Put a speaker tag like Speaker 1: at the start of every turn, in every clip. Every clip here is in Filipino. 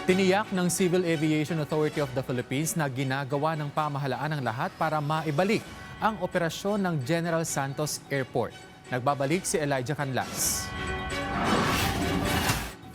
Speaker 1: Tiniyak ng Civil Aviation Authority of the Philippines na ginagawa ng pamahalaan ang lahat para maibalik ang operasyon ng General Santos Airport. Nagbabalik si Elijah Canlas.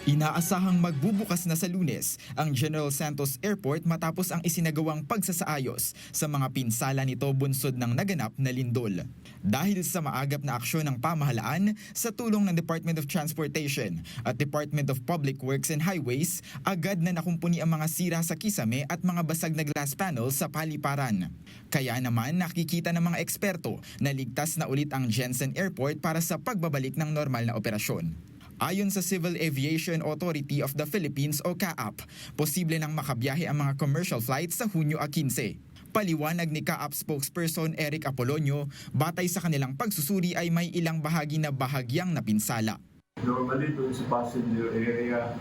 Speaker 2: Inaasahang magbubukas na sa Lunes ang General Santos Airport matapos ang isinagawang pagsasaayos sa mga pinsala nito bunsod ng naganap na lindol. Dahil sa maagap na aksyon ng pamahalaan sa tulong ng Department of Transportation at Department of Public Works and Highways, agad na nakumpuni ang mga sira sa kisame at mga basag na glass panels sa paliparan. Kaya naman nakikita ng mga eksperto na ligtas na ulit ang Jensen Airport para sa pagbabalik ng normal na operasyon. Ayon sa Civil Aviation Authority of the Philippines o CAAP, posible nang makabiyahe ang mga commercial flights sa Hunyo 15. Paliwanag ni CAAP spokesperson Eric Apolonio, batay sa kanilang pagsusuri ay may ilang bahagi na bahagyang napinsala.
Speaker 3: Normally doon sa passenger area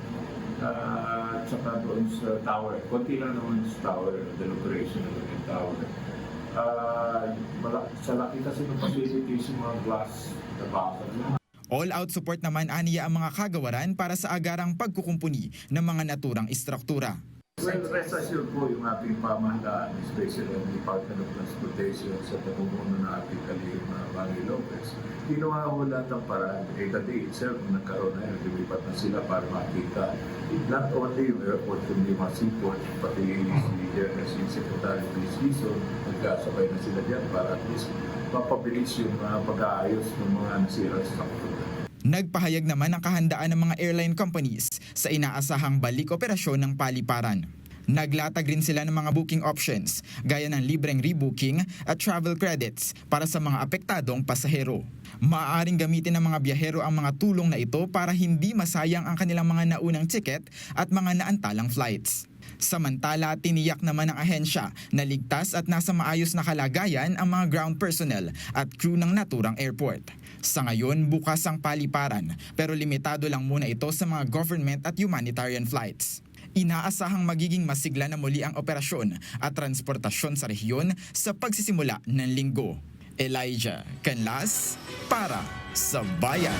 Speaker 3: at saka doon sa tower. Konti lang naman sa tower, the operation ng tower. Sa laki kasi ng facilities yung mga glass na basag.
Speaker 2: All-out support naman aniya ang mga kagawaran para sa agarang pagkukumpuni ng mga naturang istruktura.
Speaker 3: Well, rest assured po yung ating pamahalaan, especially ang Department of Transportation sa pamumuno ng ating kalihim na Manny Lopez. Ginawa ko lahat ng paraan. The day itself, nagkaroon na yun, lumipat na sila para makita not only yung airport, kundi mga seaport, pati si Secretary Police Lison, nagkasabay na sila dyan para at least mapabilis yung pag-aayos ng mga nasirang structure.
Speaker 2: Nagpahayag naman ang kahandaan ng mga airline companies sa inaasahang balik operasyon ng paliparan. Naglatag rin sila ng mga booking options gaya ng libreng rebooking at travel credits para sa mga apektadong pasahero. Maaaring gamitin ng mga biyahero ang mga tulong na ito para hindi masayang ang kanilang mga naunang ticket at mga naantalang flights. Samantala, tiniyak naman ng ahensya na ligtas at nasa maayos na kalagayan ang mga ground personnel at crew ng naturang airport. Sa ngayon, bukas ang paliparan pero limitado lang muna ito sa mga government at humanitarian flights. Inaasahang magiging masigla na muli ang operasyon at transportasyon sa rehiyon sa pagsisimula ng linggo. Elijah Canlas para sa Bayan.